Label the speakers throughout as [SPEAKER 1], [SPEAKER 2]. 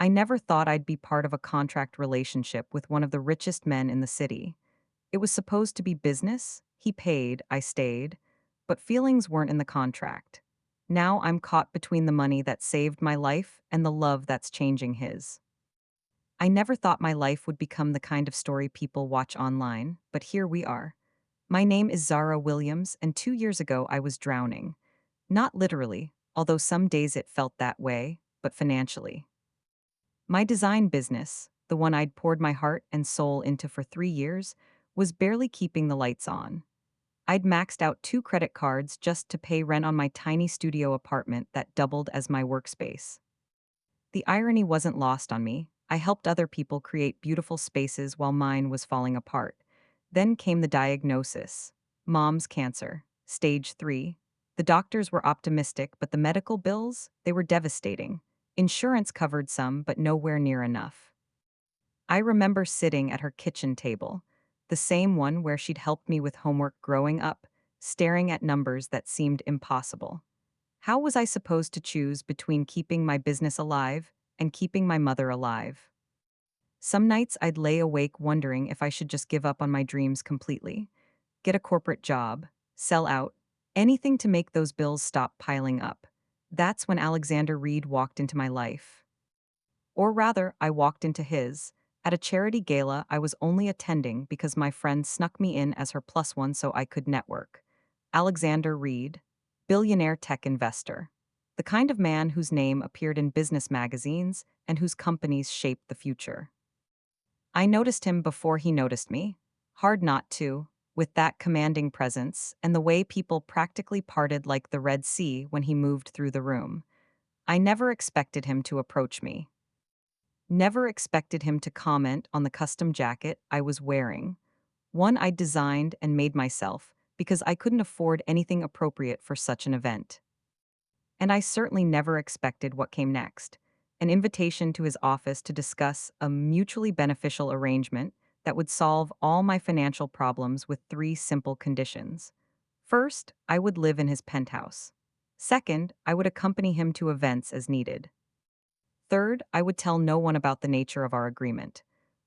[SPEAKER 1] I never thought I'd be part of a contract relationship with one of the richest men in the city. It was supposed to be business. He paid, I stayed, but feelings weren't in the contract. Now I'm caught between the money that saved my life and the love that's changing his. I never thought my life would become the kind of story people watch online, but here we are. My name is Zara Williams, and 2 years ago I was drowning. Not literally, although some days it felt that way, but financially. My design business, the one I'd poured my heart and soul into for 3 years, was barely keeping the lights on. I'd maxed out 2 credit cards just to pay rent on my tiny studio apartment that doubled as my workspace. The irony wasn't lost on me. I helped other people create beautiful spaces while mine was falling apart. Then came the diagnosis: mom's cancer, stage 3. The doctors were optimistic, but the medical bills, they were devastating. Insurance covered some, but nowhere near enough. I remember sitting at her kitchen table, the same one where she'd helped me with homework growing up, staring at numbers that seemed impossible. How was I supposed to choose between keeping my business alive and keeping my mother alive? Some nights I'd lay awake wondering if I should just give up on my dreams completely, get a corporate job, sell out, anything to make those bills stop piling up. That's when Alexander Reed walked into my life. Or rather, I walked into his. At a charity gala I was only attending because my friend snuck me in as her plus one so I could network. Alexander Reed, billionaire tech investor. The kind of man whose name appeared in business magazines and whose companies shaped the future. I noticed him before he noticed me. Hard not to, with that commanding presence and the way people practically parted like the Red Sea when he moved through the room. I never expected him to approach me. Never expected him to comment on the custom jacket I was wearing, one I designed and made myself because I couldn't afford anything appropriate for such an event. And I certainly never expected what came next: an invitation to his office to discuss a mutually beneficial arrangement that would solve all my financial problems with 3 simple conditions. First, I would live in his penthouse. Second, I would accompany him to events as needed. Third, I would tell no one about the nature of our agreement.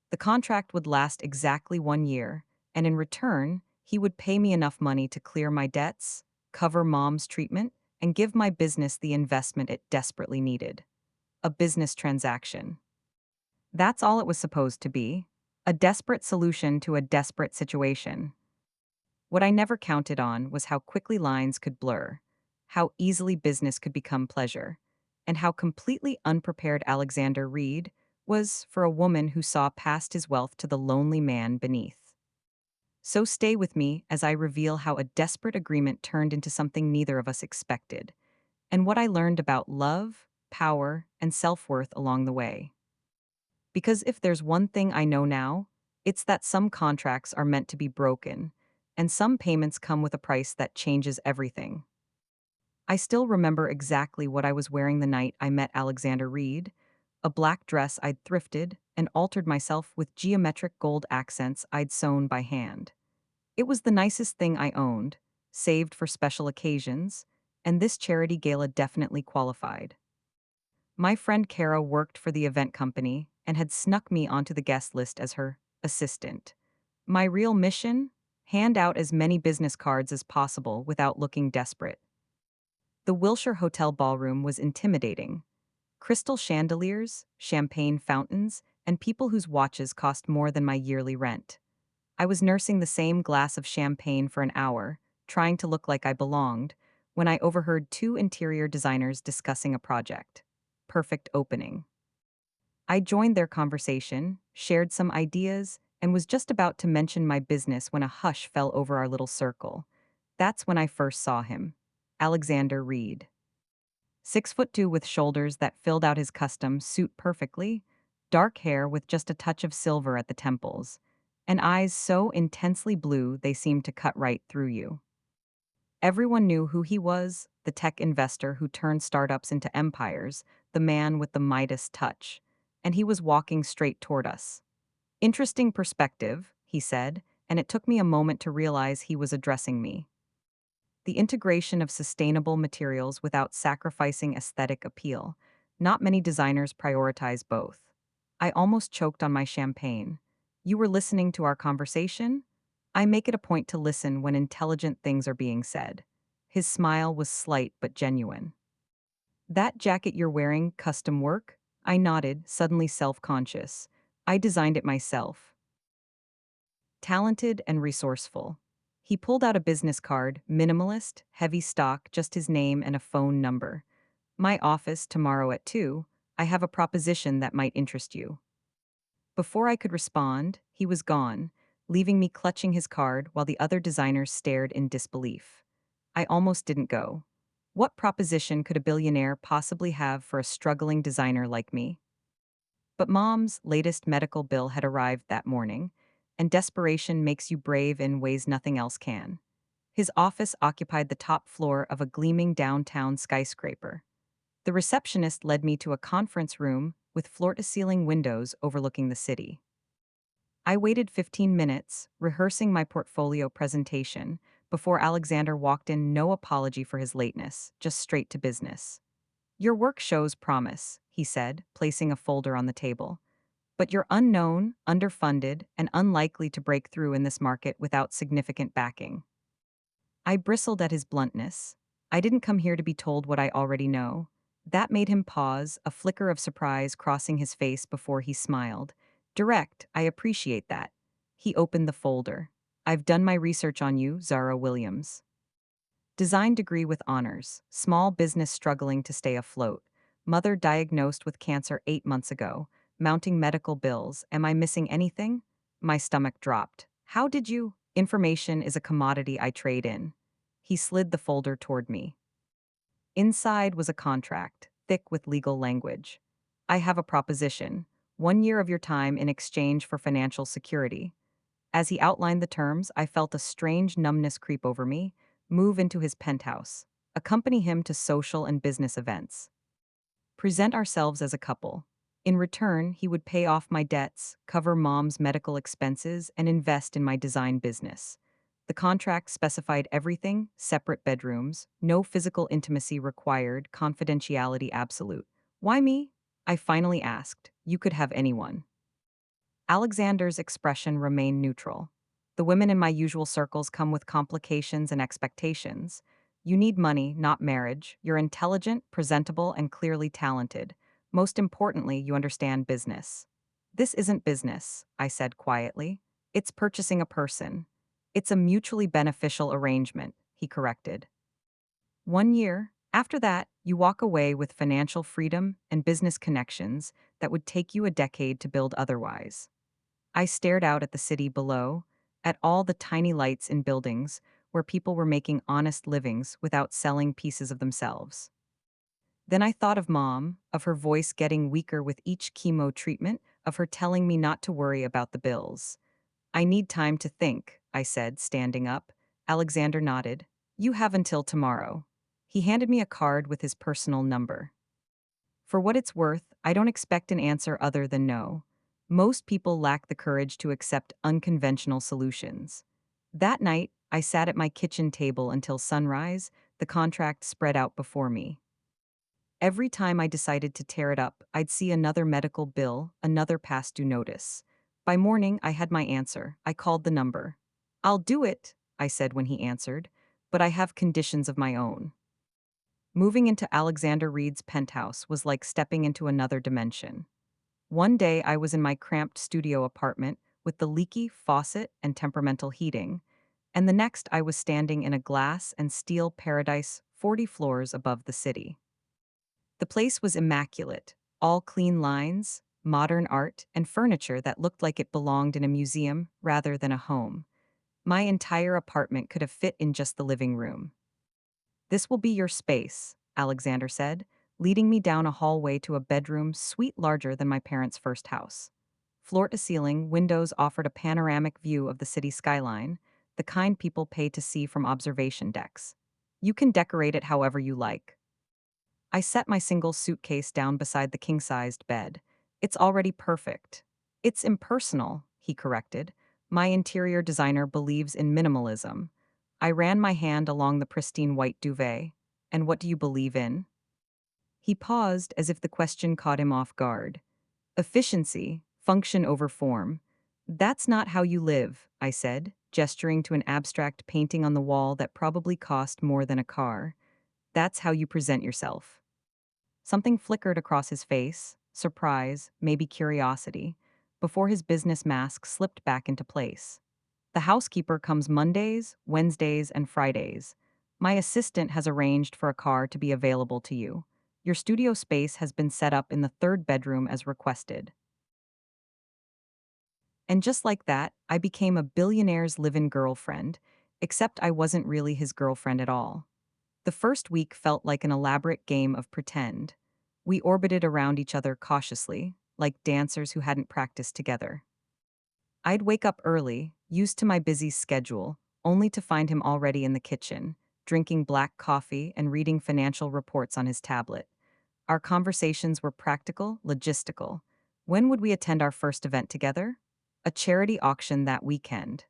[SPEAKER 1] The contract would last exactly 1 year, and in return, he would pay me enough money to clear my debts, cover mom's treatment, and give my business the investment it desperately needed. A business transaction. That's all it was supposed to be: a desperate solution to a desperate situation. What I never counted on was how quickly lines could blur, how easily business could become pleasure, and how completely unprepared Alexander Reed was for a woman who saw past his wealth to the lonely man beneath. So stay with me as I reveal how a desperate agreement turned into something neither of us expected, and what I learned about love, power, and self-worth along the way. Because if there's one thing I know now, it's that some contracts are meant to be broken, and some payments come with a price that changes everything. I still remember exactly what I was wearing the night I met Alexander Reed: a black dress I'd thrifted and altered myself with geometric gold accents I'd sewn by hand. It was the nicest thing I owned, saved for special occasions, and this charity gala definitely qualified. My friend Kara worked for the event company and had snuck me onto the guest list as her assistant. My real mission? Hand out as many business cards as possible without looking desperate. The Wilshire Hotel ballroom was intimidating. Crystal chandeliers, champagne fountains, and people whose watches cost more than my yearly rent. I was nursing the same glass of champagne for an hour, trying to look like I belonged, when I overheard 2 interior designers discussing a project. Perfect opening. I joined their conversation, shared some ideas, and was just about to mention my business when a hush fell over our little circle. That's when I first saw him. Alexander Reed. 6'2" with shoulders that filled out his custom suit perfectly, dark hair with just a touch of silver at the temples, and eyes so intensely blue they seemed to cut right through you. Everyone knew who he was: the tech investor who turned startups into empires, the man with the Midas touch. And he was walking straight toward us. "Interesting perspective," he said, and it took me a moment to realize he was addressing me. The integration of sustainable materials without sacrificing aesthetic appeal. Not many designers prioritize both. I almost choked on my champagne. You were listening to our conversation? I make it a point to listen when intelligent things are being said. His smile was slight but genuine. That jacket you're wearing, custom work? I nodded, suddenly self conscious. I designed it myself. Talented and resourceful. He pulled out a business card, minimalist, heavy stock, just his name and a phone number. My office tomorrow at 2. I have a proposition that might interest you. Before I could respond, he was gone, leaving me clutching his card while the other designers stared in disbelief. I almost didn't go. What proposition could a billionaire possibly have for a struggling designer like me? But Mom's latest medical bill had arrived that morning, and desperation makes you brave in ways nothing else can. His office occupied the top floor of a gleaming downtown skyscraper. The receptionist led me to a conference room with floor-to-ceiling windows overlooking the city. I waited 15 minutes, rehearsing my portfolio presentation, before Alexander walked in, no apology for his lateness, just straight to business. Your work shows promise, he said, placing a folder on the table. But you're unknown, underfunded, and unlikely to break through in this market without significant backing. I bristled at his bluntness. I didn't come here to be told what I already know. That made him pause, a flicker of surprise crossing his face before he smiled. Direct, I appreciate that. He opened the folder. I've done my research on you, Zara Williams. Design degree with honors, small business struggling to stay afloat. Mother diagnosed with cancer 8 months ago. Mounting medical bills. Am I missing anything? My stomach dropped. How did you? Information is a commodity I trade in. He slid the folder toward me. Inside was a contract, thick with legal language. I have a proposition. 1 year of your time in exchange for financial security. As he outlined the terms, I felt a strange numbness creep over me. Move into his penthouse. Accompany him to social and business events. Present ourselves as a couple. In return, he would pay off my debts, cover Mom's medical expenses, and invest in my design business. The contract specified everything: separate bedrooms, no physical intimacy required, confidentiality absolute. Why me? I finally asked. You could have anyone. Alexander's expression remained neutral. The women in my usual circles come with complications and expectations. You need money, not marriage. You're intelligent, presentable, and clearly talented. Most importantly, you understand business. This isn't business, I said quietly. It's purchasing a person. It's a mutually beneficial arrangement, he corrected. 1 year. After that, you walk away with financial freedom and business connections that would take you a decade to build otherwise. I stared out at the city below, at all the tiny lights in buildings where people were making honest livings without selling pieces of themselves. Then I thought of Mom, of her voice getting weaker with each chemo treatment, of her telling me not to worry about the bills. I need time to think, I said, standing up. Alexander nodded. You have until tomorrow. He handed me a card with his personal number. For what it's worth, I don't expect an answer other than no. Most people lack the courage to accept unconventional solutions. That night, I sat at my kitchen table until sunrise, the contract spread out before me. Every time I decided to tear it up, I'd see another medical bill, another past due notice. By morning, I had my answer. I called the number. I'll do it, I said when he answered, but I have conditions of my own. Moving into Alexander Reed's penthouse was like stepping into another dimension. One day I was in my cramped studio apartment with the leaky faucet and temperamental heating, and the next I was standing in a glass and steel paradise 40 floors above the city. The place was immaculate, all clean lines, modern art, and furniture that looked like it belonged in a museum rather than a home. My entire apartment could have fit in just the living room. This will be your space, Alexander said, leading me down a hallway to a bedroom suite larger than my parents' first house. Floor to ceiling, windows offered a panoramic view of the city skyline, the kind people pay to see from observation decks. You can decorate it however you like. I set my single suitcase down beside the king-sized bed. It's already perfect. It's impersonal, he corrected. My interior designer believes in minimalism. I ran my hand along the pristine white duvet. And what do you believe in? He paused as if the question caught him off guard. Efficiency, function over form. That's not how you live, I said, gesturing to an abstract painting on the wall that probably cost more than a car. That's how you present yourself. Something flickered across his face, surprise, maybe curiosity, before his business mask slipped back into place. The housekeeper comes Mondays, Wednesdays, and Fridays. My assistant has arranged for a car to be available to you. Your studio space has been set up in the third bedroom as requested. And just like that, I became a billionaire's live-in girlfriend, except I wasn't really his girlfriend at all. The first week felt like an elaborate game of pretend. We orbited around each other cautiously, like dancers who hadn't practiced together. I'd wake up early, used to my busy schedule, only to find him already in the kitchen, drinking black coffee and reading financial reports on his tablet. Our conversations were practical, logistical. When would we attend our first event together? A charity auction that weekend.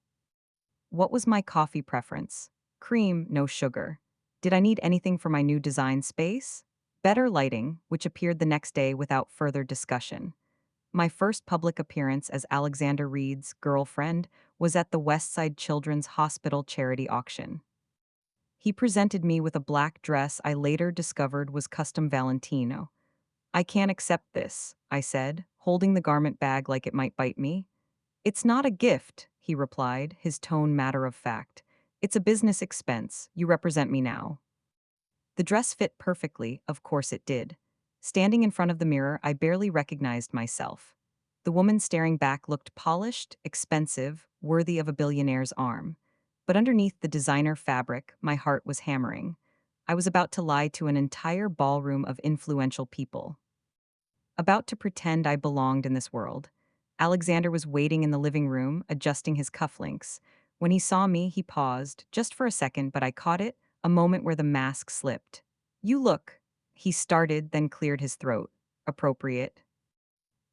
[SPEAKER 1] What was my coffee preference? Cream, no sugar. Did I need anything for my new design space? Better lighting, which appeared the next day without further discussion. My first public appearance as Alexander Reed's girlfriend was at the Westside Children's Hospital charity auction. He presented me with a black dress I later discovered was custom Valentino. I can't accept this, I said, holding the garment bag like it might bite me. It's not a gift, he replied, his tone matter of fact. It's a business expense. You represent me now. The dress fit perfectly, of course it did. Standing in front of the mirror, I barely recognized myself. The woman staring back looked polished, expensive, worthy of a billionaire's arm. But underneath the designer fabric, my heart was hammering. I was about to lie to an entire ballroom of influential people. About to pretend I belonged in this world. Alexander was waiting in the living room, adjusting his cufflinks. When he saw me, he paused, just for a second, but I caught it, a moment where the mask slipped. You look. He started, then cleared his throat. Appropriate.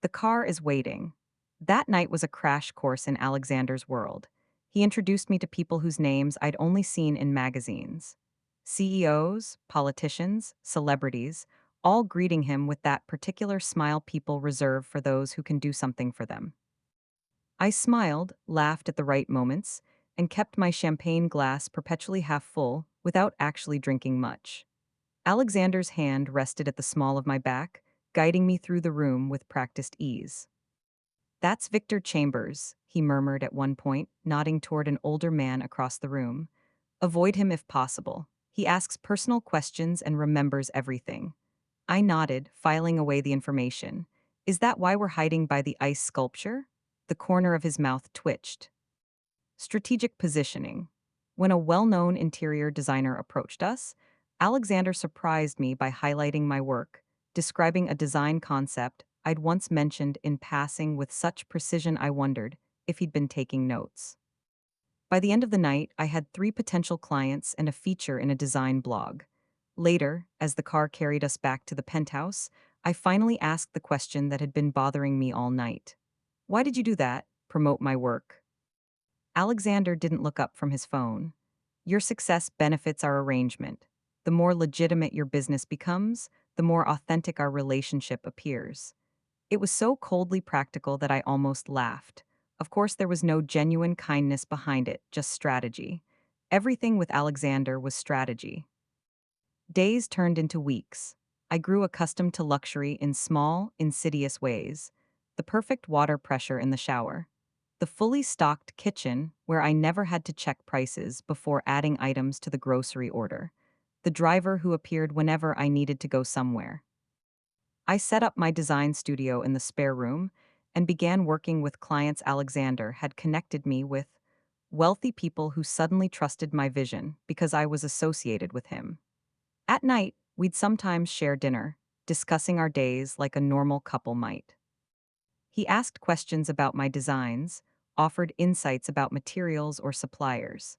[SPEAKER 1] The car is waiting. That night was a crash course in Alexander's world. He introduced me to people whose names I'd only seen in magazines. CEOs, politicians, celebrities, all greeting him with that particular smile people reserve for those who can do something for them. I smiled, laughed at the right moments, and kept my champagne glass perpetually half full without actually drinking much. Alexander's hand rested at the small of my back, guiding me through the room with practiced ease. That's Victor Chambers, he murmured at one point, nodding toward an older man across the room. Avoid him if possible. He asks personal questions and remembers everything. I nodded, filing away the information. Is that why we're hiding by the ice sculpture? The corner of his mouth twitched. Strategic positioning. When a well-known interior designer approached us, Alexander surprised me by highlighting my work, describing a design concept I'd once mentioned in passing with such precision I wondered if he'd been taking notes. By the end of the night, I had 3 potential clients and a feature in a design blog. Later, as the car carried us back to the penthouse, I finally asked the question that had been bothering me all night. Why did you do that? Promote my work. Alexander didn't look up from his phone. Your success benefits our arrangement. The more legitimate your business becomes, the more authentic our relationship appears. It was so coldly practical that I almost laughed. Of course, there was no genuine kindness behind it, just strategy. Everything with Alexander was strategy. Days turned into weeks. I grew accustomed to luxury in small, insidious ways. The perfect water pressure in the shower. The fully stocked kitchen, where I never had to check prices before adding items to the grocery order. The driver who appeared whenever I needed to go somewhere. I set up my design studio in the spare room and began working with clients Alexander had connected me with wealthy people who suddenly trusted my vision because I was associated with him. At night, we'd sometimes share dinner, discussing our days like a normal couple might. He asked questions about my designs, offered insights about materials or suppliers.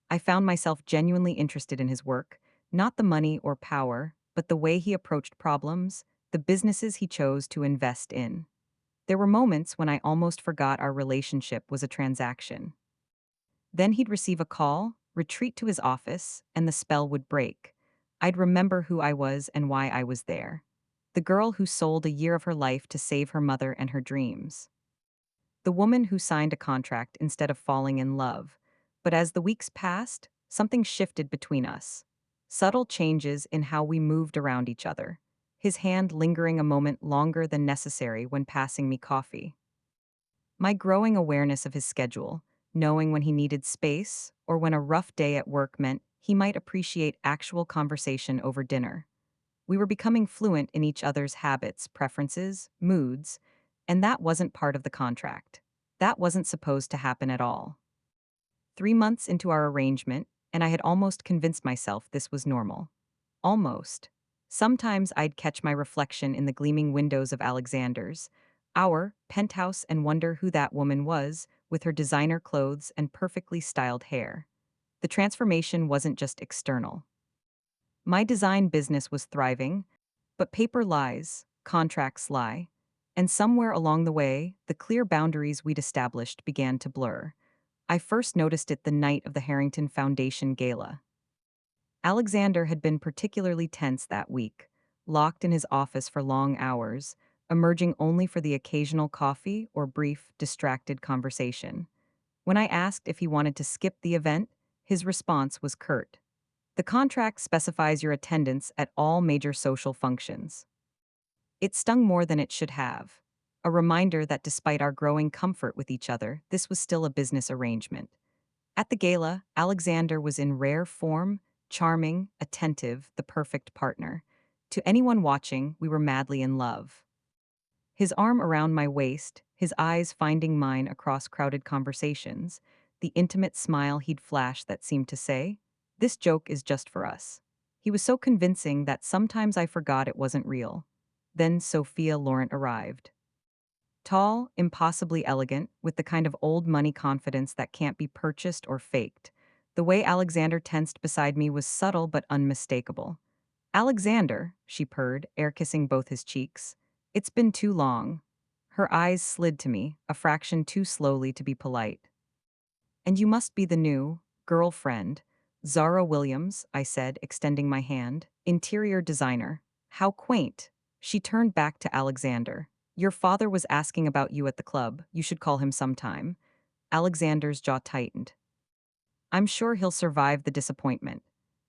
[SPEAKER 1] I found myself genuinely interested in his work, not the money or power, but the way he approached problems, the businesses he chose to invest in. There were moments when I almost forgot our relationship was a transaction. Then he'd receive a call, retreat to his office, and the spell would break. I'd remember who I was and why I was there. the girl who sold a year of her life to save her mother and her dreams. The woman who signed a contract instead of falling in love. But as the weeks passed, something shifted between us. Subtle changes in how we moved around each other, his hand lingering a moment longer than necessary when passing me coffee. My growing awareness of his schedule, knowing when he needed space or when a rough day at work meant he might appreciate actual conversation over dinner. We were becoming fluent in each other's habits, preferences, moods, and that wasn't part of the contract. That wasn't supposed to happen at all. 3 months into our arrangement, and I had almost convinced myself this was normal. Almost. Sometimes I'd catch my reflection in the gleaming windows of Alexander's, our penthouse, and wonder who that woman was, with her designer clothes and perfectly styled hair. The transformation wasn't just external. My design business was thriving, but paper lies, contracts lie, and somewhere along the way, the clear boundaries we'd established began to blur. I first noticed it the night of the Harrington Foundation Gala. Alexander had been particularly tense that week, locked in his office for long hours, emerging only for the occasional coffee or brief, distracted conversation. When I asked if he wanted to skip the event, his response was curt. The contract specifies your attendance at all major social functions. It stung more than it should have. A reminder that despite our growing comfort with each other, this was still a business arrangement. At the gala, Alexander was in rare form, charming, attentive, the perfect partner. To anyone watching, we were madly in love. His arm around my waist, his eyes finding mine across crowded conversations, the intimate smile he'd flash that seemed to say, "This joke is just for us." He was so convincing that sometimes I forgot it wasn't real. Then Sophia Laurent arrived. Tall, impossibly elegant, with the kind of old money confidence that can't be purchased or faked. The way Alexander tensed beside me was subtle but unmistakable. "Alexander," she purred, air kissing both his cheeks. "It's been too long." Her eyes slid to me, a fraction too slowly to be polite. "And you must be the new girlfriend, Zara Williams," I said, extending my hand. "Interior designer. How quaint." She turned back to Alexander. "Your father was asking about you at the club. You should call him sometime." Alexander's jaw tightened. "I'm sure he'll survive the disappointment."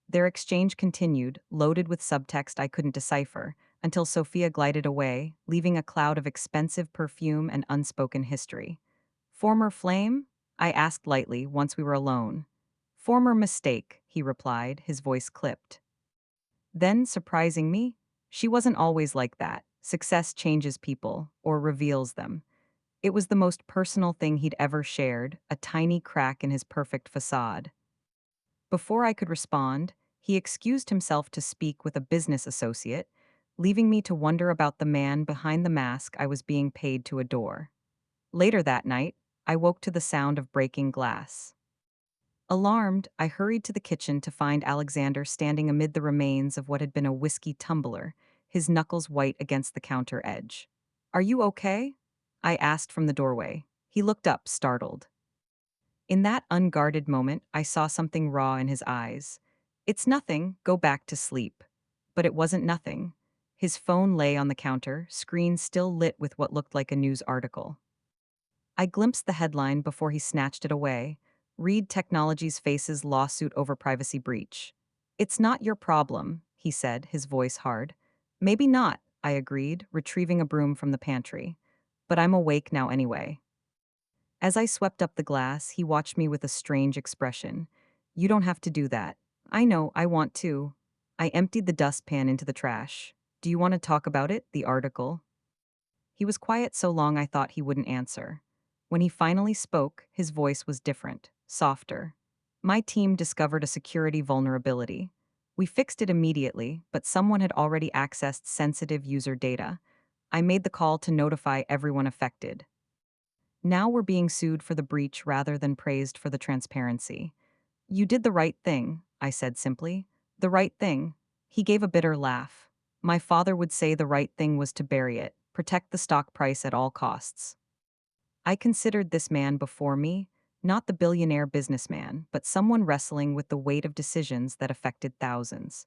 [SPEAKER 1] Their exchange continued, loaded with subtext I couldn't decipher, until Sophia glided away, leaving a cloud of expensive perfume and unspoken history. "Former flame?" I asked lightly once we were alone. "Former mistake," he replied, his voice clipped. Then, surprising me, she wasn't always like that. Success changes people, or reveals them. It was the most personal thing he'd ever shared, a tiny crack in his perfect facade. Before I could respond, he excused himself to speak with a business associate, leaving me to wonder about the man behind the mask I was being paid to adore. Later that night, I woke to the sound of breaking glass. Alarmed, I hurried to the kitchen to find Alexander standing amid the remains of what had been a whiskey tumbler, his knuckles white against the counter edge. "Are you okay?" I asked from the doorway. He looked up, startled. In that unguarded moment, I saw something raw in his eyes. "It's nothing, go back to sleep." But it wasn't nothing. His phone lay on the counter, screen still lit with what looked like a news article. I glimpsed the headline before he snatched it away. "Reed Technologies faces lawsuit over privacy breach." "It's not your problem," he said, his voice hard. "Maybe not," I agreed, retrieving a broom from the pantry. "But I'm awake now anyway." As I swept up the glass, he watched me with a strange expression. "You don't have to do that." "I know, I want to." I emptied the dustpan into the trash. "Do you want to talk about it, the article?" He was quiet so long I thought he wouldn't answer. When he finally spoke, his voice was different, softer. "My team discovered a security vulnerability. We fixed it immediately, but someone had already accessed sensitive user data. I made the call to notify everyone affected. Now we're being sued for the breach rather than praised for the transparency." "You did the right thing," I said simply. "The right thing." He gave a bitter laugh. "My father would say the right thing was to bury it, protect the stock price at all costs." I considered this man before me, not the billionaire businessman, but someone wrestling with the weight of decisions that affected thousands.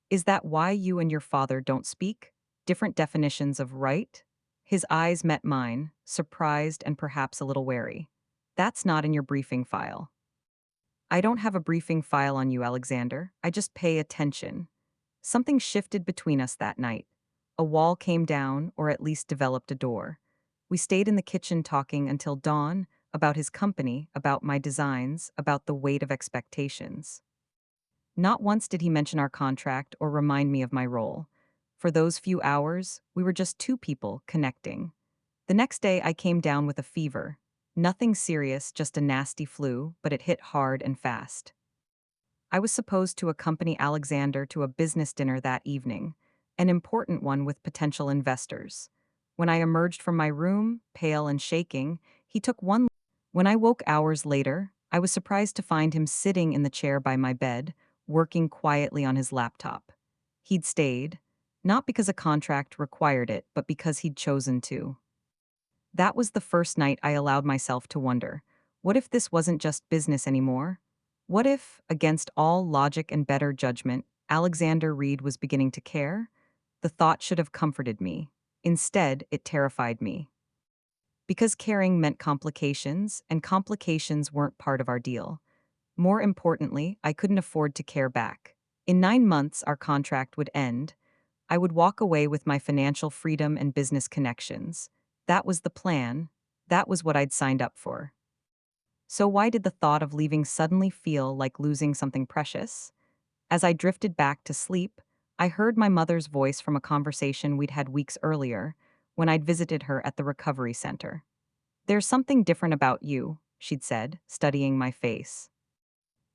[SPEAKER 1] "Is that why you and your father don't speak?" different definitions of right. His eyes met mine, surprised and perhaps a little wary. That's not in your briefing file. I don't have a briefing file on you, Alexander. I just pay attention. Something shifted between us that night. A wall came down, or at least developed a door. We stayed in the kitchen talking until dawn, about his company, about my designs, about the weight of expectations. Not once did he mention our contract or remind me of my role. For those few hours, we were just two people connecting. The next day, I came down with a fever. Nothing serious, just a nasty flu, but it hit hard and fast. I was supposed to accompany Alexander to a business dinner that evening, an important one with potential investors. When I emerged from my room, pale and shaking, he took one. When I woke hours later, I was surprised to find him sitting in the chair by my bed, working quietly on his laptop. He'd stayed, not because a contract required it, but because he'd chosen to. That was the first night I allowed myself to wonder, what if this wasn't just business anymore? What if, against all logic and better judgment, Alexander Reed was beginning to care? The thought should have comforted me. Instead, it terrified me. Because caring meant complications, and complications weren't part of our deal. More importantly, I couldn't afford to care back. In 9 months, our contract would end. I would walk away with my financial freedom and business connections. That was the plan. That was what I'd signed up for. So why did the thought of leaving suddenly feel like losing something precious? As I drifted back to sleep, I heard my mother's voice from a conversation we'd had weeks earlier when I'd visited her at the recovery center. "There's something different about you," she'd said, studying my face.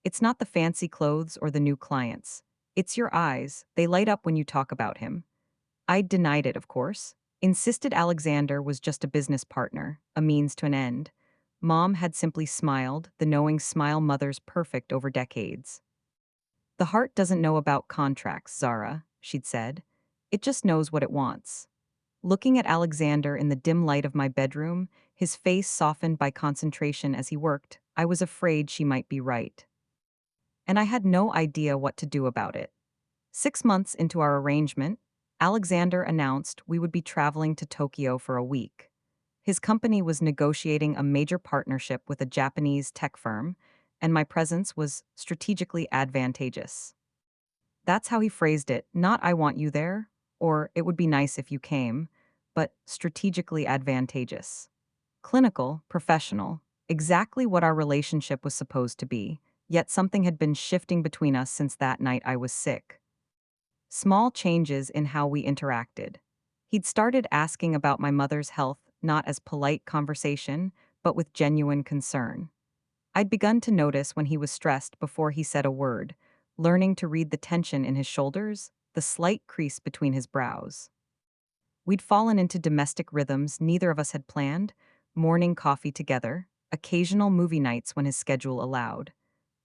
[SPEAKER 1] "It's not the fancy clothes or the new clients. It's your eyes. They light up when you talk about him." I denied it, of course, insisted Alexander was just a business partner, a means to an end. Mom had simply smiled, the knowing smile mother's perfect over decades. "The heart doesn't know about contracts, Zara," she'd said. "It just knows what it wants." Looking at Alexander in the dim light of my bedroom, his face softened by concentration as he worked, I was afraid she might be right. And I had no idea what to do about it. 6 months into our arrangement, Alexander announced we would be traveling to Tokyo for a week. His company was negotiating a major partnership with a Japanese tech firm, and my presence was strategically advantageous. That's how he phrased it, not "I want you there," or "it would be nice if you came," but strategically advantageous. Clinical, professional, exactly what our relationship was supposed to be, yet something had been shifting between us since that night I was sick. Small changes in how we interacted. He'd started asking about my mother's health, not as polite conversation, but with genuine concern. I'd begun to notice when he was stressed before he said a word, learning to read the tension in his shoulders, the slight crease between his brows. We'd fallen into domestic rhythms neither of us had planned, morning coffee together, occasional movie nights when his schedule allowed,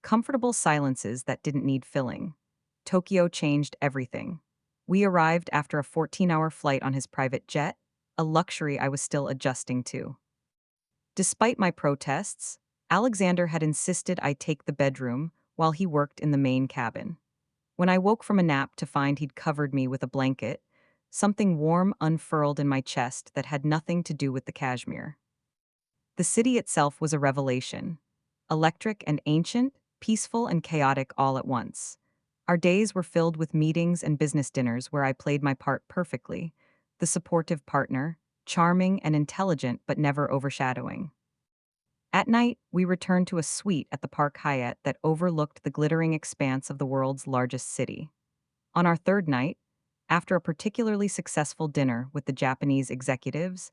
[SPEAKER 1] comfortable silences that didn't need filling. Tokyo changed everything. We arrived after a 14-hour flight on his private jet, a luxury I was still adjusting to. Despite my protests, Alexander had insisted I take the bedroom while he worked in the main cabin. When I woke from a nap to find he'd covered me with a blanket, something warm unfurled in my chest that had nothing to do with the cashmere. The city itself was a revelation. Electric and ancient, peaceful and chaotic all at once. Our days were filled with meetings and business dinners where I played my part perfectly, the supportive partner, charming and intelligent but never overshadowing. At night, we returned to a suite at the Park Hyatt that overlooked the glittering expanse of the world's largest city. On our third night, after a particularly successful dinner with the Japanese executives,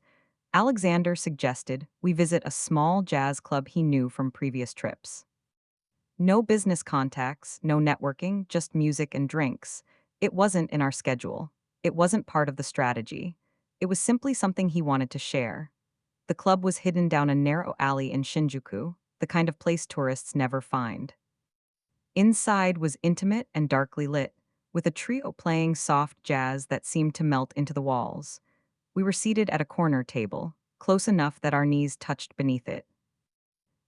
[SPEAKER 1] Alexander suggested we visit a small jazz club he knew from previous trips. No business contacts, no networking, just music and drinks. It wasn't in our schedule. It wasn't part of the strategy. It was simply something he wanted to share. The club was hidden down a narrow alley in Shinjuku, the kind of place tourists never find. Inside was intimate and darkly lit, with a trio playing soft jazz that seemed to melt into the walls. We were seated at a corner table, close enough that our knees touched beneath it.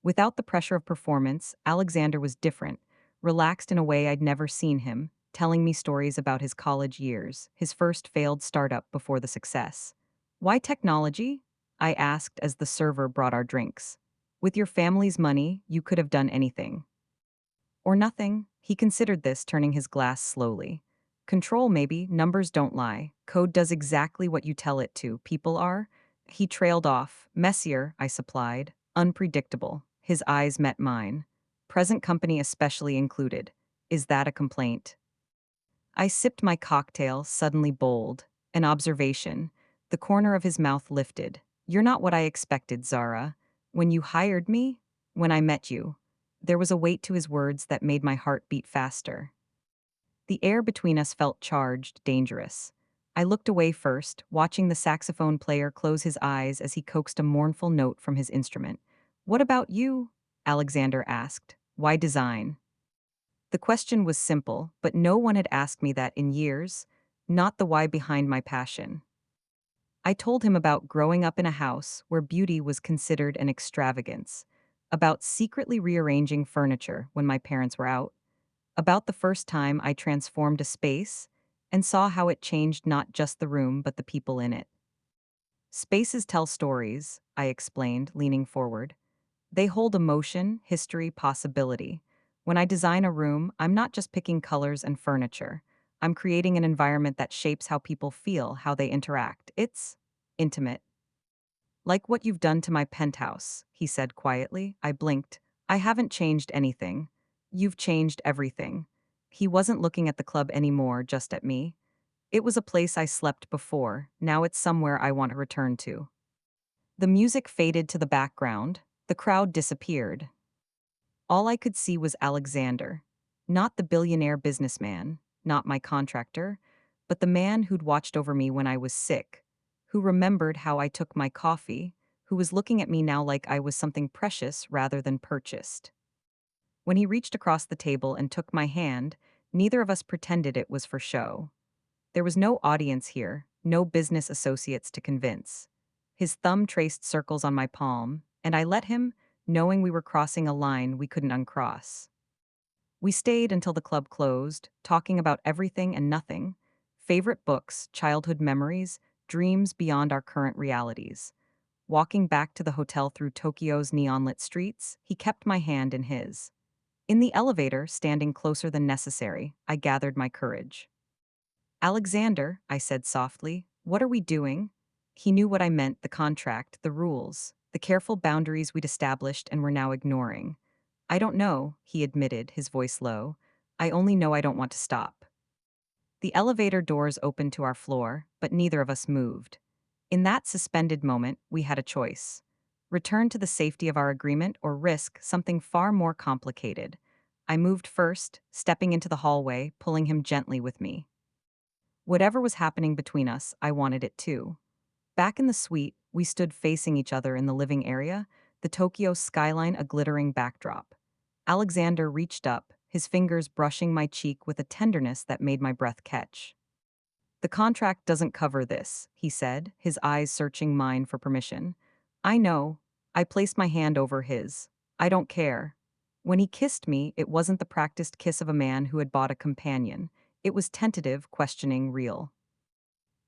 [SPEAKER 1] Without the pressure of performance, Alexander was different, relaxed in a way I'd never seen him, telling me stories about his college years, his first failed startup before the success. Why technology? I asked as the server brought our drinks. With your family's money, you could have done anything. Or nothing. He considered this, turning his glass slowly. Control, maybe. Numbers don't lie. Code does exactly what you tell it to. People are. He trailed off. Messier, I supplied. Unpredictable. His eyes met mine. Present company especially included. Is that a complaint? I sipped my cocktail, suddenly bold. An observation. The corner of his mouth lifted. You're not what I expected, Zara. When you hired me? When I met you. There was a weight to his words that made my heart beat faster. The air between us felt charged, dangerous. I looked away first, watching the saxophone player close his eyes as he coaxed a mournful note from his instrument. What about you? Alexander asked. Why design? The question was simple, but no one had asked me that in years, not the why behind my passion. I told him about growing up in a house where beauty was considered an extravagance, about secretly rearranging furniture when my parents were out, about the first time I transformed a space and saw how it changed not just the room but the people in it. Spaces tell stories, I explained, leaning forward. They hold emotion, history, possibility. When I design a room, I'm not just picking colors and furniture. I'm creating an environment that shapes how people feel, how they interact. It's intimate. Like what you've done to my penthouse, he said quietly. I blinked. I haven't changed anything. You've changed everything. He wasn't looking at the club anymore, just at me. It was a place I slept before. Now it's somewhere I want to return to. The music faded to the background. The crowd disappeared. All I could see was Alexander. Not the billionaire businessman, not my contractor, but the man who'd watched over me when I was sick, who remembered how I took my coffee, who was looking at me now like I was something precious rather than purchased. When he reached across the table and took my hand, neither of us pretended it was for show. There was no audience here, no business associates to convince. His thumb traced circles on my palm, and I let him, knowing we were crossing a line we couldn't uncross. We stayed until the club closed, talking about everything and nothing: favorite books, childhood memories, dreams beyond our current realities. Walking back to the hotel through Tokyo's neon-lit streets, he kept my hand in his. In the elevator, standing closer than necessary, I gathered my courage. Alexander, I said softly, what are we doing? He knew what I meant: the contract, the rules, the careful boundaries we'd established and were now ignoring. I don't know, he admitted, his voice low. I only know I don't want to stop. The elevator doors opened to our floor, but neither of us moved. In that suspended moment, we had a choice: return to the safety of our agreement or risk something far more complicated. I moved first, stepping into the hallway, pulling him gently with me. Whatever was happening between us, I wanted it too. Back in the suite, we stood facing each other in the living area, the Tokyo skyline a glittering backdrop. Alexander reached up, his fingers brushing my cheek with a tenderness that made my breath catch. The contract doesn't cover this, he said, his eyes searching mine for permission. I know. I placed my hand over his. I don't care. When he kissed me, it wasn't the practiced kiss of a man who had bought a companion. It was tentative, questioning, real.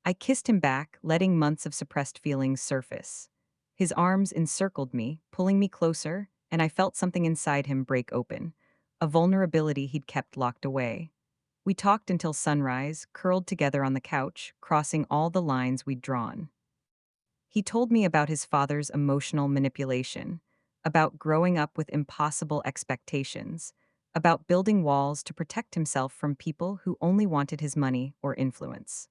[SPEAKER 1] I kissed him back, letting months of suppressed feelings surface. His arms encircled me, pulling me closer, and I felt something inside him break open, a vulnerability he'd kept locked away. We talked until sunrise, curled together on the couch, crossing all the lines we'd drawn. He told me about his father's emotional manipulation, about growing up with impossible expectations, about building walls to protect himself from people who only wanted his money or influence.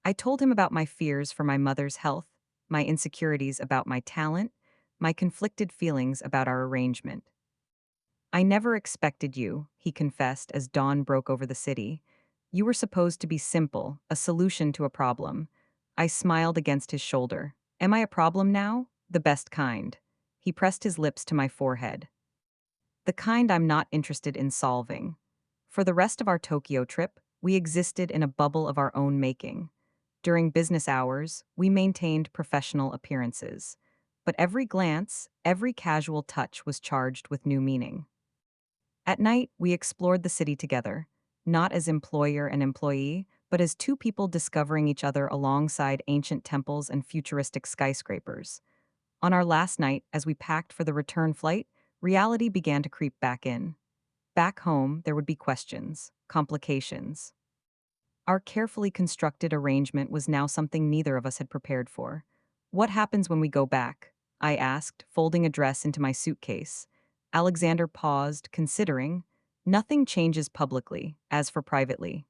[SPEAKER 1] I told him about my fears for my mother's health, my insecurities about my talent, my conflicted feelings about our arrangement. I never expected you, he confessed as dawn broke over the city. You were supposed to be simple, a solution to a problem. I smiled against his shoulder. Am I a problem now? The best kind. He pressed his lips to my forehead. The kind I'm not interested in solving. For the rest of our Tokyo trip, we existed in a bubble of our own making. During business hours, we maintained professional appearances. But every glance, every casual touch was charged with new meaning. At night, we explored the city together. not as employer and employee, but as two people discovering each other alongside ancient temples and futuristic skyscrapers. On our last night, as we packed for the return flight, reality began to creep back in. Back home, there would be questions, complications. Our carefully constructed arrangement was now something neither of us had prepared for. What happens when we go back? I asked, folding a dress into my suitcase. Alexander paused, considering. Nothing changes publicly, as for privately.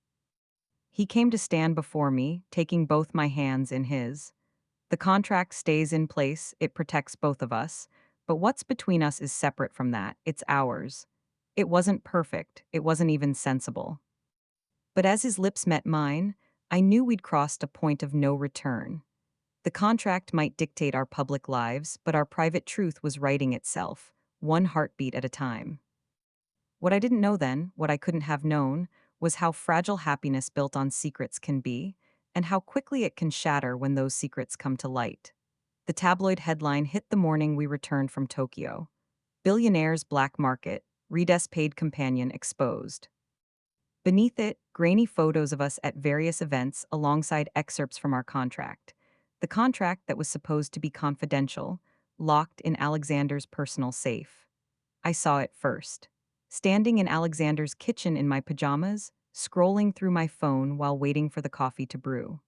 [SPEAKER 1] He came to stand before me, taking both my hands in his. The contract stays in place, it protects both of us, but what's between us is separate from that, it's ours. It wasn't perfect, it wasn't even sensible. But as his lips met mine, I knew we'd crossed a point of no return. The contract might dictate our public lives, but our private truth was writing itself, one heartbeat at a time. What I didn't know then, what I couldn't have known, was how fragile happiness built on secrets can be, and how quickly it can shatter when those secrets come to light. The tabloid headline hit the morning we returned from Tokyo. Billionaire's black market, Redes paid companion exposed. Beneath it, grainy photos of us at various events alongside excerpts from our contract. The contract that was supposed to be confidential, locked in Alexander's personal safe. I saw it first. Standing in Alexander's kitchen in my pajamas, scrolling through my phone while waiting for the coffee to brew.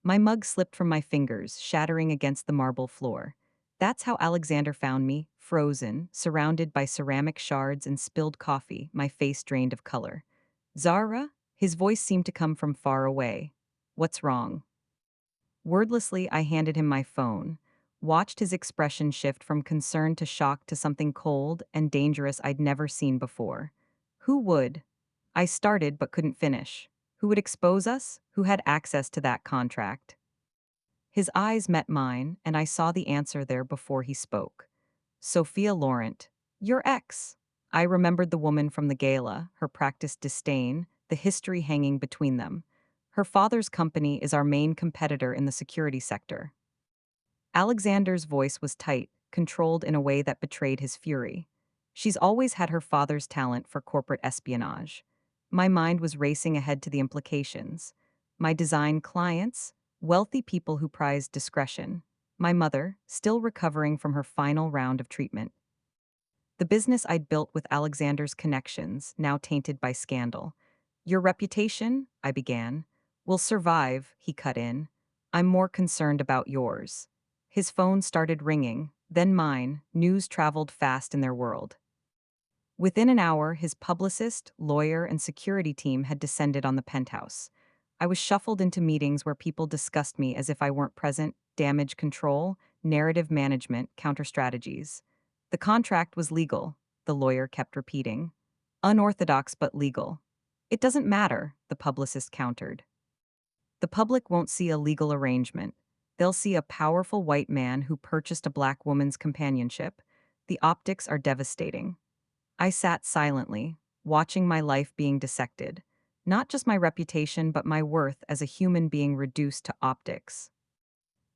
[SPEAKER 1] My mug slipped from my fingers, shattering against the marble floor. That's how Alexander found me, frozen, surrounded by ceramic shards and spilled coffee, my face drained of color. Zara? His voice seemed to come from far away. What's wrong? Wordlessly, I handed him my phone, watched his expression shift from concern to shock to something cold and dangerous I'd never seen before. Who would? I started but couldn't finish. Who would expose us? Who had access to that contract? His eyes met mine, and I saw the answer there before he spoke. Sophia Laurent, your ex. I remembered the woman from the gala, her practiced disdain, the history hanging between them. Her father's company is our main competitor in the security sector. Alexander's voice was tight, controlled in a way that betrayed his fury. She's always had her father's talent for corporate espionage. My mind was racing ahead to the implications. My design clients, wealthy people who prized discretion. My mother, still recovering from her final round of treatment. The business I'd built with Alexander's connections, now tainted by scandal. Your reputation, I began, will survive, he cut in. I'm more concerned about yours. His phone started ringing, then mine, news traveled fast in their world. Within an hour, his publicist, lawyer, and security team had descended on the penthouse. I was shuffled into meetings where people discussed me as if I weren't present, damage control, narrative management, counter strategies. The contract was legal, the lawyer kept repeating. Unorthodox but legal. It doesn't matter, the publicist countered. The public won't see a legal arrangement. They'll see a powerful white man who purchased a black woman's companionship. The optics are devastating. I sat silently, watching my life being dissected. Not just my reputation, but my worth as a human being reduced to optics.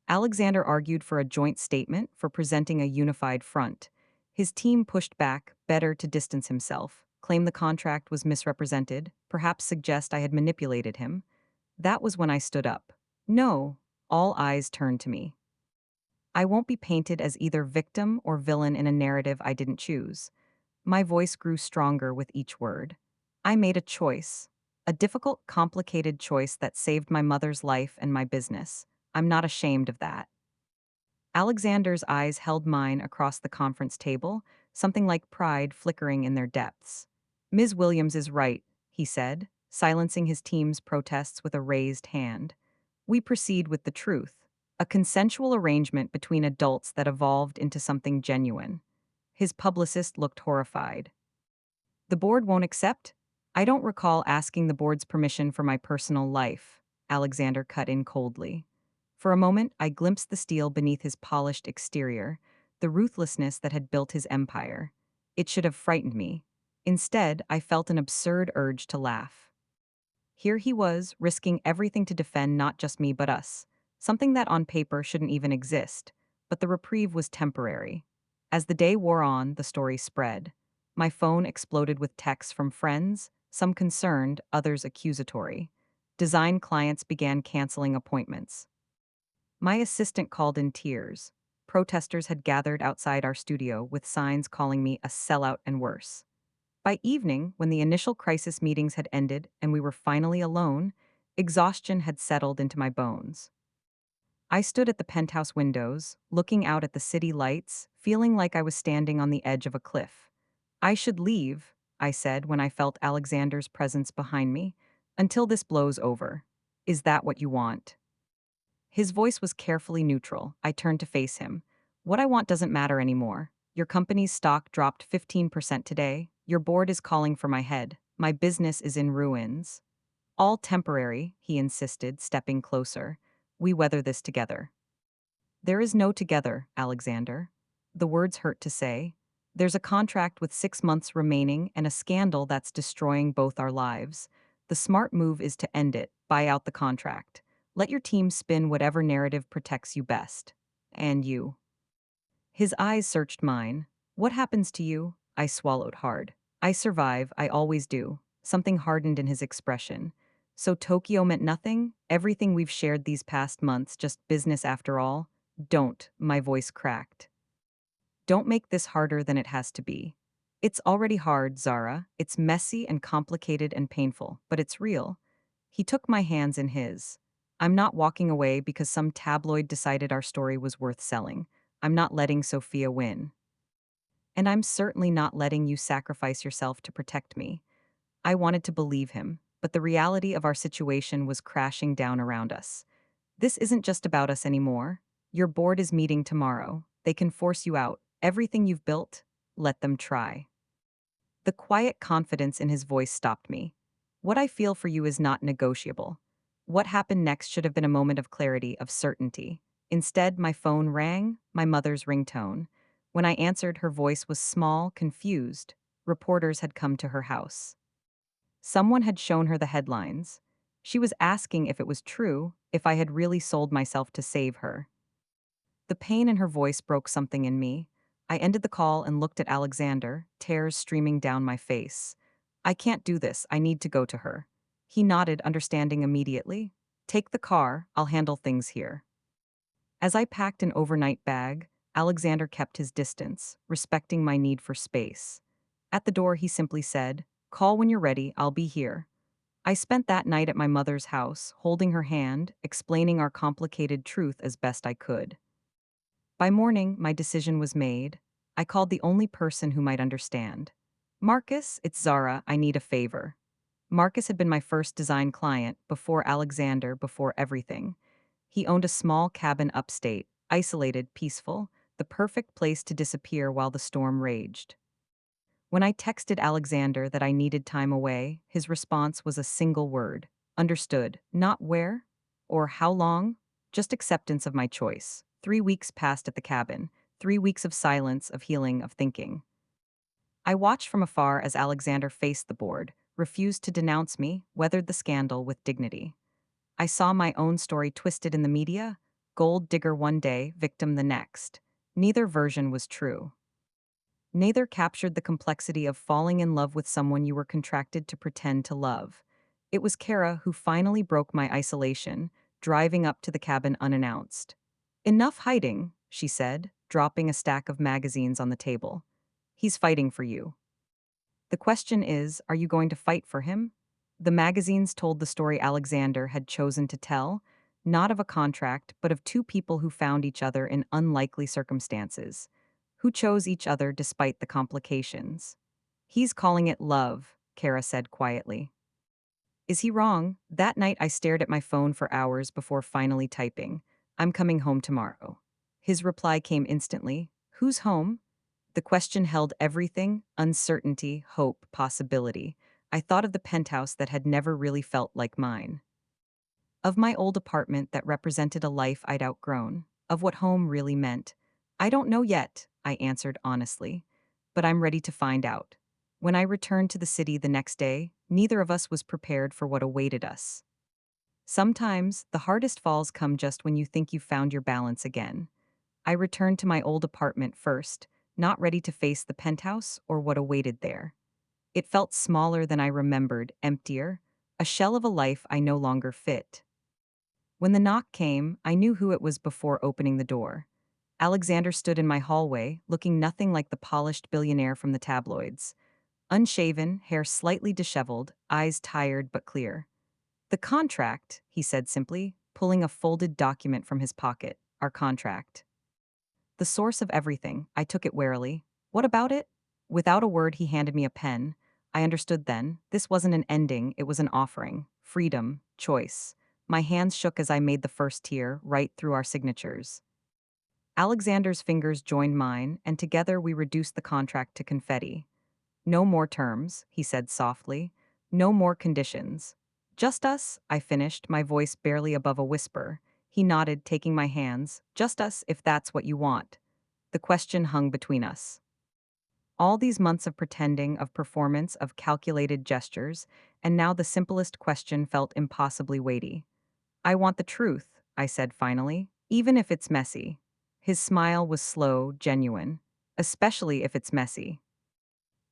[SPEAKER 1] Alexander argued for a joint statement for presenting a unified front. His team pushed back, better to distance himself, claim the contract was misrepresented, perhaps suggest I had manipulated him. That was when I stood up. No, all eyes turned to me. I won't be painted as either victim or villain in a narrative I didn't choose. My voice grew stronger with each word. I made a choice. A difficult, complicated choice that saved my mother's life and my business. I'm not ashamed of that. Alexander's eyes held mine across the conference table, something like pride flickering in their depths. Ms. Williams is right, he said, silencing his team's protests with a raised hand. We proceed with the truth. A consensual arrangement between adults that evolved into something genuine. His publicist looked horrified. The board won't accept? I don't recall asking the board's permission for my personal life, Alexander cut in coldly. For a moment, I glimpsed the steel beneath his polished exterior, the ruthlessness that had built his empire. It should have frightened me. Instead, I felt an absurd urge to laugh. Here he was, risking everything to defend not just me but us, something that on paper shouldn't even exist, but the reprieve was temporary. As the day wore on, the story spread. My phone exploded with texts from friends, some concerned, others accusatory. Design clients began canceling appointments. My assistant called in tears. Protesters had gathered outside our studio with signs calling me a sellout and worse. By evening, when the initial crisis meetings had ended and we were finally alone, exhaustion had settled into my bones. I stood at the penthouse windows, looking out at the city lights, feeling like I was standing on the edge of a cliff. I should leave, I said when I felt Alexander's presence behind me, until this blows over. Is that what you want? His voice was carefully neutral. I turned to face him. What I want doesn't matter anymore. Your company's stock dropped 15% today. Your board is calling for my head. My business is in ruins. All temporary, he insisted, stepping closer. We weather this together. There is no together, Alexander. The words hurt to say. There's a contract with 6 months remaining and a scandal that's destroying both our lives. The smart move is to end it, buy out the contract. Let your team spin whatever narrative protects you best. And you. His eyes searched mine. What happens to you? I swallowed hard. I survive, I always do. Something hardened in his expression. So Tokyo meant nothing? Everything we've shared these past months, just business after all? Don't, my voice cracked. Don't make this harder than it has to be. It's already hard, Zara. It's messy and complicated and painful, but it's real. He took my hands in his. I'm not walking away because some tabloid decided our story was worth selling. I'm not letting Sophia win. And I'm certainly not letting you sacrifice yourself to protect me. I wanted to believe him, but the reality of our situation was crashing down around us. This isn't just about us anymore. Your board is meeting tomorrow. They can force you out. Everything you've built, let them try. The quiet confidence in his voice stopped me. What I feel for you is not negotiable. What happened next should have been a moment of clarity, of certainty. Instead, my phone rang, my mother's ringtone. When I answered, her voice was small, confused. Reporters had come to her house. Someone had shown her the headlines. She was asking if it was true, if I had really sold myself to save her. The pain in her voice broke something in me. I ended the call and looked at Alexander, tears streaming down my face. I can't do this, I need to go to her. He nodded, understanding immediately. Take the car, I'll handle things here. As I packed an overnight bag, Alexander kept his distance, respecting my need for space. At the door, he simply said, Call when you're ready, I'll be here. I spent that night at my mother's house, holding her hand, explaining our complicated truth as best I could. By morning, my decision was made. I called the only person who might understand. Marcus, it's Zara, I need a favor. Marcus had been my first design client, before Alexander, before everything. He owned a small cabin upstate, isolated, peaceful, the perfect place to disappear while the storm raged. When I texted Alexander that I needed time away, his response was a single word. Understood. Not where or how long, just acceptance of my choice. 3 weeks passed at the cabin, 3 weeks of silence, of healing, of thinking. I watched from afar as Alexander faced the board, refused to denounce me, weathered the scandal with dignity. I saw my own story twisted in the media, gold digger one day, victim the next. Neither version was true. Neither captured the complexity of falling in love with someone you were contracted to pretend to love. It was Kara who finally broke my isolation, driving up to the cabin unannounced. Enough hiding, she said, dropping a stack of magazines on the table. He's fighting for you. The question is, are you going to fight for him? The magazines told the story Alexander had chosen to tell, not of a contract, but of two people who found each other in unlikely circumstances, who chose each other despite the complications. He's calling it love, Kara said quietly. Is he wrong? That night I stared at my phone for hours before finally typing, I'm coming home tomorrow. His reply came instantly, Who's home? The question held everything, uncertainty, hope, possibility. I thought of the penthouse that had never really felt like mine. Of my old apartment that represented a life I'd outgrown. Of what home really meant. I don't know yet, I answered honestly. But I'm ready to find out. When I returned to the city the next day, neither of us was prepared for what awaited us. Sometimes, the hardest falls come just when you think you've found your balance again. I returned to my old apartment first, not ready to face the penthouse or what awaited there. It felt smaller than I remembered, emptier, a shell of a life I no longer fit. When the knock came, I knew who it was before opening the door. Alexander stood in my hallway, looking nothing like the polished billionaire from the tabloids. Unshaven, hair slightly disheveled, eyes tired but clear. "The contract," he said simply, pulling a folded document from his pocket. "Our contract." The source of everything. I took it warily. "What about it?" Without a word, he handed me a pen. I understood then. This wasn't an ending, it was an offering. Freedom, choice. My hands shook as I made the first tier, right through our signatures. Alexander's fingers joined mine, and together we reduced the contract to confetti. "No more terms," he said softly. "No more conditions. Just us," I finished, my voice barely above a whisper. He nodded, taking my hands. "Just us, if that's what you want." The question hung between us. All these months of pretending, of performance, of calculated gestures, and now the simplest question felt impossibly weighty. "I want the truth," I said finally, "even if it's messy." His smile was slow, genuine. "Especially if it's messy."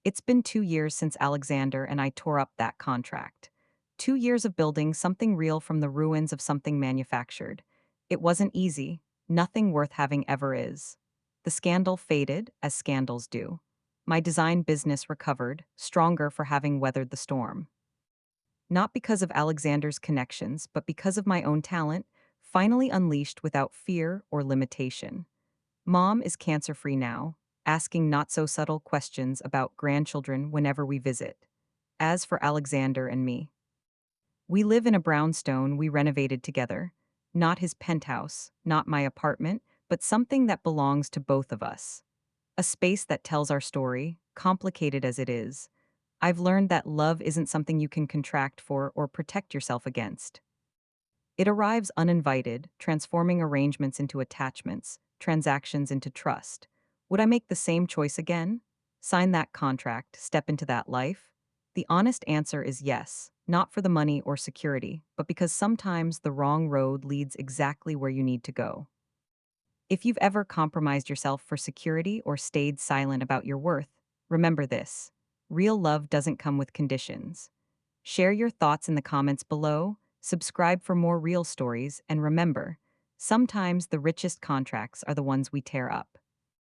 [SPEAKER 1] It's been 2 years since Alexander and I tore up that contract. 2 years of building something real from the ruins of something manufactured. It wasn't easy. Nothing worth having ever is. The scandal faded, as scandals do. My design business recovered, stronger for having weathered the storm. Not because of Alexander's connections, but because of my own talent, finally unleashed without fear or limitation. Mom is cancer-free now, asking not-so-subtle questions about grandchildren whenever we visit. As for Alexander and me, we live in a brownstone we renovated together. Not his penthouse, not my apartment, but something that belongs to both of us. A space that tells our story, complicated as it is. I've learned that love isn't something you can contract for or protect yourself against. It arrives uninvited, transforming arrangements into attachments, transactions into trust. Would I make the same choice again? Sign that contract, step into that life? The honest answer is yes, not for the money or security, but because sometimes the wrong road leads exactly where you need to go. If you've ever compromised yourself for security or stayed silent about your worth, remember this: real love doesn't come with conditions. Share your thoughts in the comments below, subscribe for more real stories, and remember, sometimes the richest contracts are the ones we tear up.